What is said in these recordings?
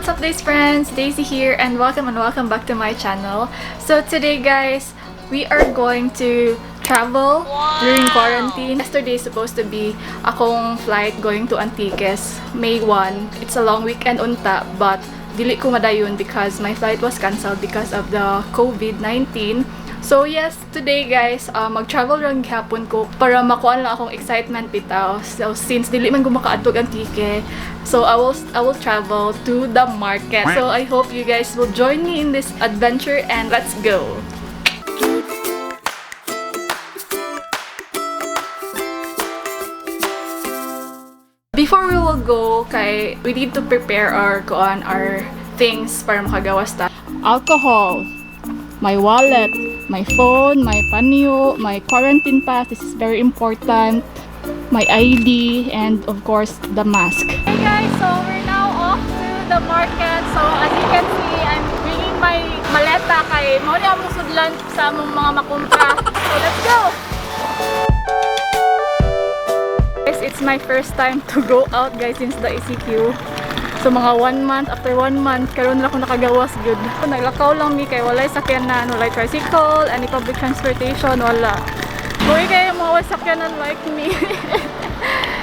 what's up days friends? Daisy here and welcome back to my channel. So today guys, we are going to travel during quarantine. Yesterday is supposed to be akong flight going to Antiques, May 1. It's a long weekend unta, but dili ko madayon because my flight was cancelled because of the COVID-19. So yes, today guys, mag-travel lang gihapon ko para makuha lang akong excitement bitaw. So since dili man ko makaadtog Antique, so I will travel to the market. So I hope you guys will join me in this adventure and let's go. Before we will go, we need to prepare our things para makagawas ta. Alcohol, my wallet, my phone, my panyo, my quarantine pass, this is very important, my ID, and of course, the mask. Hey guys, so we're now off to the market. So as you can see, I'm bringing my maleta kay mo ni among sudlan sa among mga makumpra. So let's go! Guys, it's my first time to go out guys since the ECQ. So mga 1 month, after 1 month, karon na ako nakagawas good. Naglakaw lang mi kay walay sakyanan, walay tricycle, any public transportation, wala. Buhay kayo mga sakyanan like me.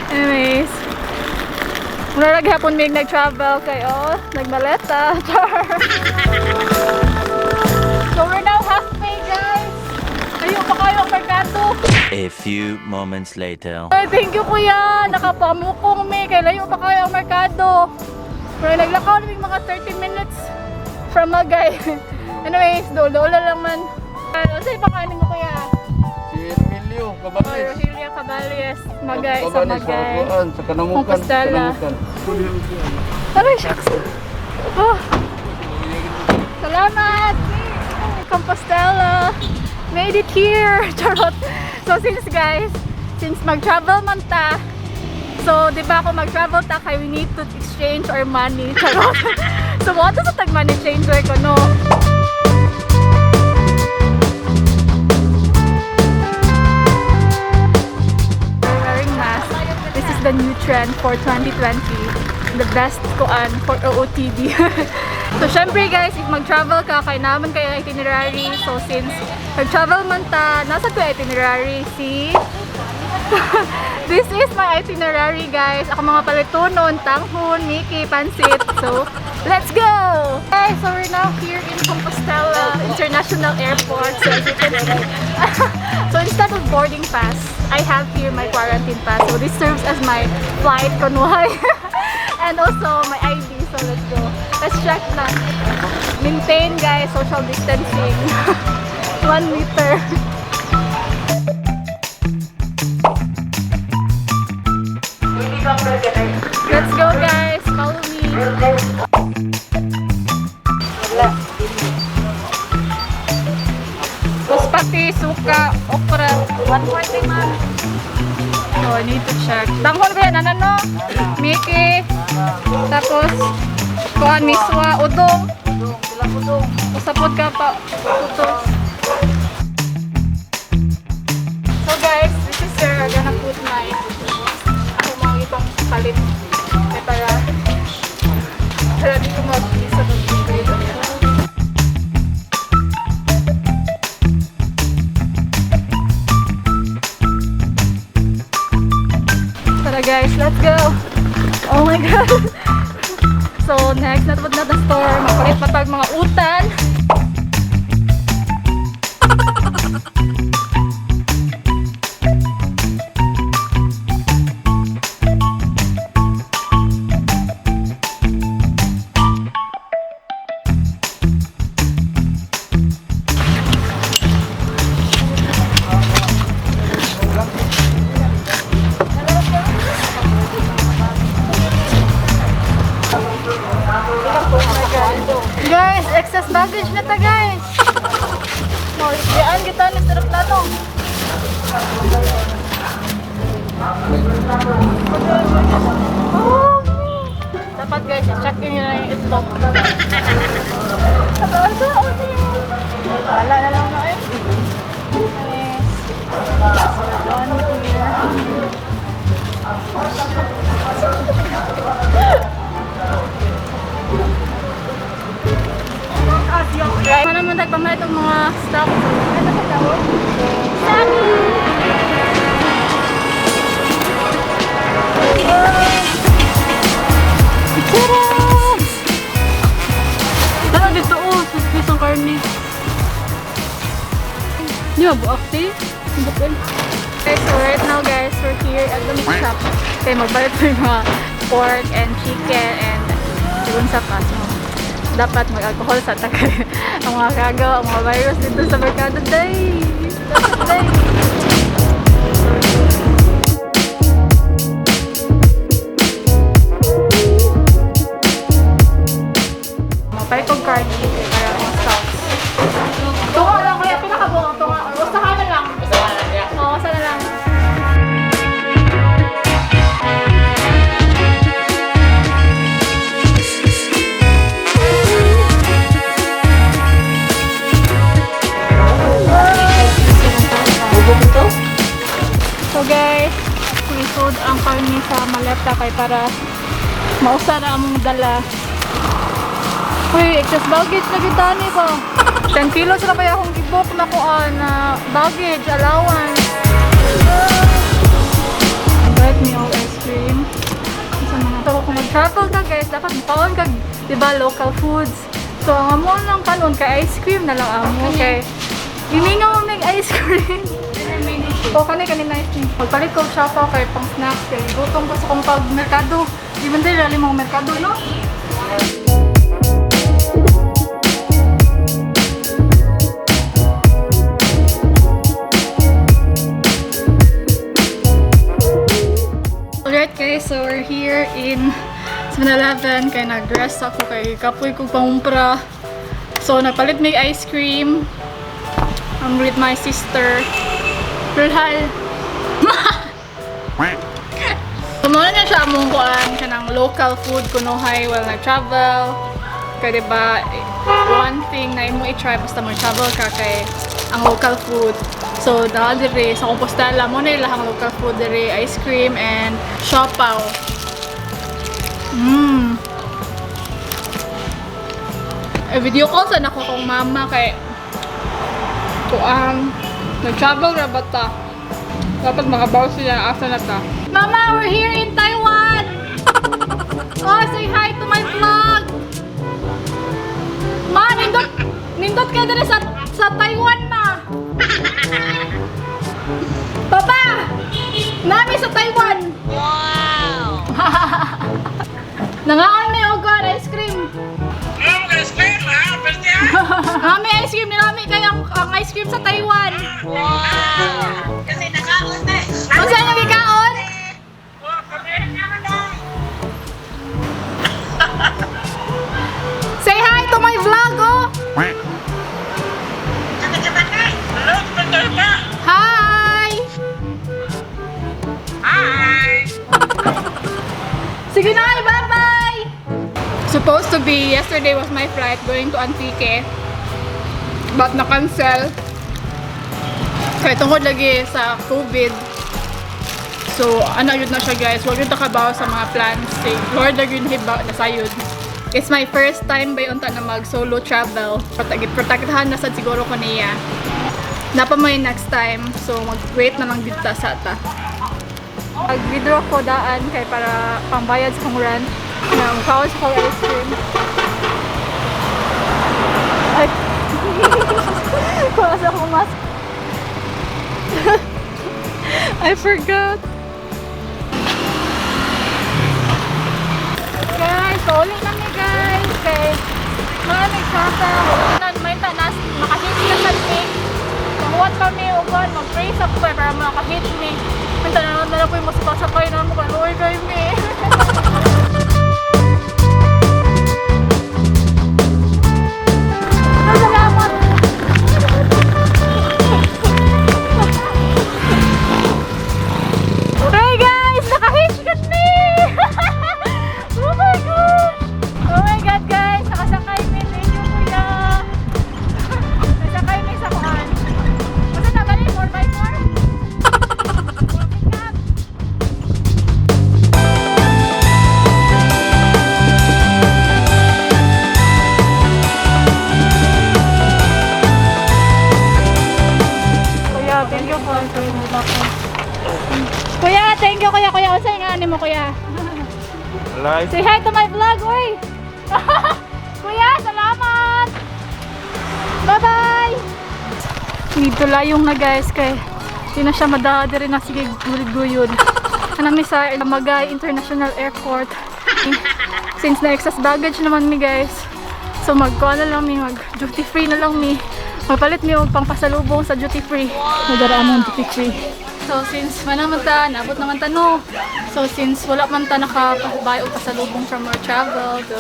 Anyways, mula naghapon may nag-travel kayo, nagmaleta. So we're now halfway guys. Ayun pa kayo ang merkado. A few moments later. Ay, thank you kuya, nakapamukong mi, kay layo pa kayo ang merkado. Pero naglakaw namin mga 30 minutes from Magay. Anyways, dola lang man. Ano sa'yo pakanin mo kuya? Si Emilio Caballes. Rogelio Caballes, Magay, sa Caballes, Magay. sa Kanamukan. Compostela. Aray, shucks. Oh. Salamat! Compostela! Made it here! Charot! So since mag-travel man ta, so, di ba ako mag-travel ta kay we need to exchange our money. Charot. So, mo sa tag-money changer ko, no? We're wearing mask. This is the new trend for 2020. The best koan for OOTD. So, syempre guys, if mag-travel ka, kay naman kayo itinerary. So, since mag-travel man ta, nasa ko itinerary, see? This is my itinerary guys. Ako mga palitonon, tanghon, Mickey, pansit. So, let's go! Okay, so we're now here in Compostela International Airport. So, as you can see. So, instead of boarding pass, I have here my quarantine pass. So, this serves as my flight convoy. And also my ID. So, let's go. Let's check lang. Maintain guys, social distancing. 1 meter. Let's go guys, follow me. Puspati, suka, okra. 140 man. So I need to check. Tanghon ba yan? Ano no? Mickey. Tapos, kuhan, miswa, udong. Usapod ka pa. Utos. So guys, this is where I'm gonna put my itong palit para di ko mag-isa mag-video. Tara guys, let's go! Oh my god! So next, natapod na the store, mapalit matag mga utan. Guys, excess baggage na ta guys. Diyan kita nagtarap na to. Oh, dapat guys, check nyo na yung itlog. Wala na lang na eh. So, done here. nagpamahit ng mga stock. Ano sa tawag? Sami! Tara dito isang karne. Di ba buak di? Okay, so right now guys, we're here at the meat shop. Okay, magbayad po yung mga pork and chicken and yun sa kaso. Dapat mag-alcohol sa takay. Ang mga kagaw, ang mga virus dito sa merkado day. Day. Mapay kong karne para ang stocks. Tunga lang kaya pinakabuang tunga. Usahan na lang. Oo, usahan na lang. So guys, isod ang karne sa maleta kay para mausara ang dala. Uy, excess baggage na gitani ko. 10 kilos na kaya akong gibok na ko na baggage, allowance. Invite me all ice cream. Sa mga tao, kung mag-travel ka guys, dapat makaon ka, diba, local foods. So, ang amo lang kanon kay ice cream na lang amo. Okay. Gimingaw mo ng ice cream. O, kani nice cream. Magpalit ko siya pa kay pang snacks. Kaya gutom ko sa kong pag-merkado. Di ba din lalim mga merkado, no? Alright guys, so we're here in 7-Eleven. Kaya nag-dress ako kay kapoy kong pangumpra. So nagpalit may ice cream. I'm with my sister. Rulhal. Muna na siya among kuan kanang local food kunuhay while nag-travel. Kaya diba, one thing na imo i-try basta mag-travel ka kay ang local food. So, dahil dire sa Compostela, mo na ilang local food dire, ice cream and siopaw. Video call sa nako kong mama kay kuang nag-travel ra ba ta? Dapat makabaw siya asa na ta. Mama, we're here in Taiwan! Oh, say hi to my vlog! Ma, nindot ka dali sa Taiwan, ma! Papa! Nami sa Taiwan! Wow! Nangaan may ogon, ice cream! Ice cream, ha? Pwede yan? Nami ice cream, nilami kayang ang ice cream sa Taiwan! Wow! Kasi nakaon na. Kung saan yung ikaon? Say hi to my vlog, oh! Hello, betul ba? Hi! Hi! Sige na, bye-bye! Supposed to be, yesterday was my flight going to Antique. But na-cancel. Kaya tungkol lagi sa COVID. So, ano yun na siya guys. Huwag yun takabaw sa mga plans. Say, Lord, lagi yun hiba na sayod. It's my first time ba yun na mag-solo travel. Protektahan na sad siguro ko niya. Napa may next time. So, mag-wait na lang dito sa ata. Mag-withdraw ko daan kay para pambayad sa kong rent. Kaos ko ice cream. Ay. Kaos ako mask. I forgot. Guys, so ulit na niya guys. Kay maraming sasa. May tanas, makahit na sa pink. Mahuwat kami, uban, mag-pray sa kuya para makahit me. May tanan na po yung masakasakay na mo. Kaloy kayo me. Salamat. Hey guys, nakahitchkat me! Oh my god! Oh my god guys, nakasakay me. Thank you kuya. Nasakay me sa kuhan. Basta na galing 4x4? Pick up. Alive. Say hi to my vlog, oy! Kuya, salamat! Bye-bye! Dito layong na guys, kay hindi na siya madahadi rin na sige gulid-guyod. Anami sa Magay International Airport. Since na-excess baggage naman mi guys, so mag-kuha na lang mi, mag-duty free na lang mi. Magpalit mi og pangpasalubong sa duty free. Nadaraan mo duty free. So since naman ta, naabot naman ta no. So since wala man ta nakabayo og pasalubong from our travel, so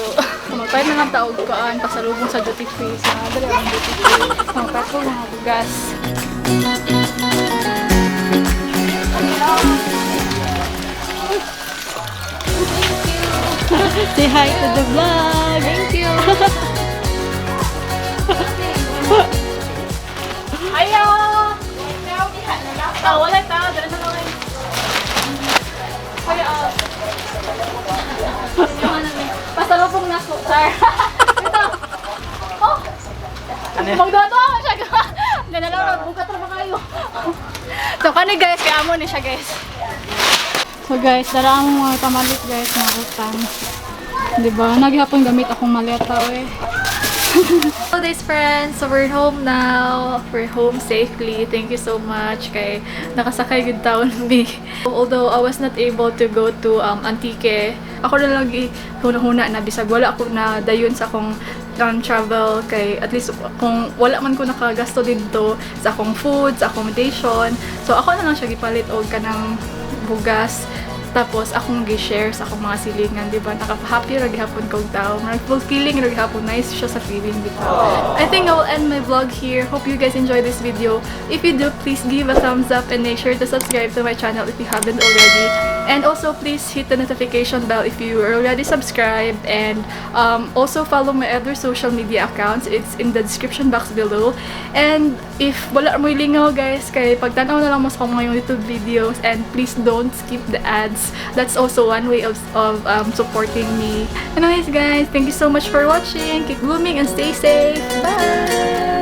magpalit na lang ta og kuan pasalubong sa duty free. So nadali ang duty free. So magpalit mga bugas. Say hi to the vlog. Thank you. Ayo. Oh, wala ta. Dala na lang. Kaya pasalubong na ko, sir. Ito. Oh. Magdodo ako siya. Gana lang, bukat na ba kayo? So, kani guys, kaya amo ni siya guys. So guys, dara ang mga pamalit guys, mga utang. Diba? Naghihapon gamit akong maleta, eh. Hello days friends! So we're home now. We're home safely. Thank you so much kay nakasakay good taon me. Although I was not able to go to Antique, ako na lagi huna-huna na bisag wala ako na dayon sa akong travel kay at least kung wala man ko nakagasto dito sa akong food, sa accommodation. So ako na lang siya gipalit og kanang bugas. Tapos akong gi-share sa akong mga silingan, di ba? Naka-happy ra gihapon kog tao. Fulfilling ra gihapon, nice siya sa feeling dito. I think I will end my vlog here. Hope you guys enjoy this video. If you do, please give a thumbs up and make sure to subscribe to my channel if you haven't already. And also please hit the notification bell if you are already subscribed, and also follow my other social media accounts. It's in the description box below. And if wala mo lingaw guys, kay pagtanaw na lang mo sa akong mga YouTube videos, and please don't skip the ads. That's also one way of supporting me. Anyways guys, thank you so much for watching. Keep blooming and stay safe. Bye!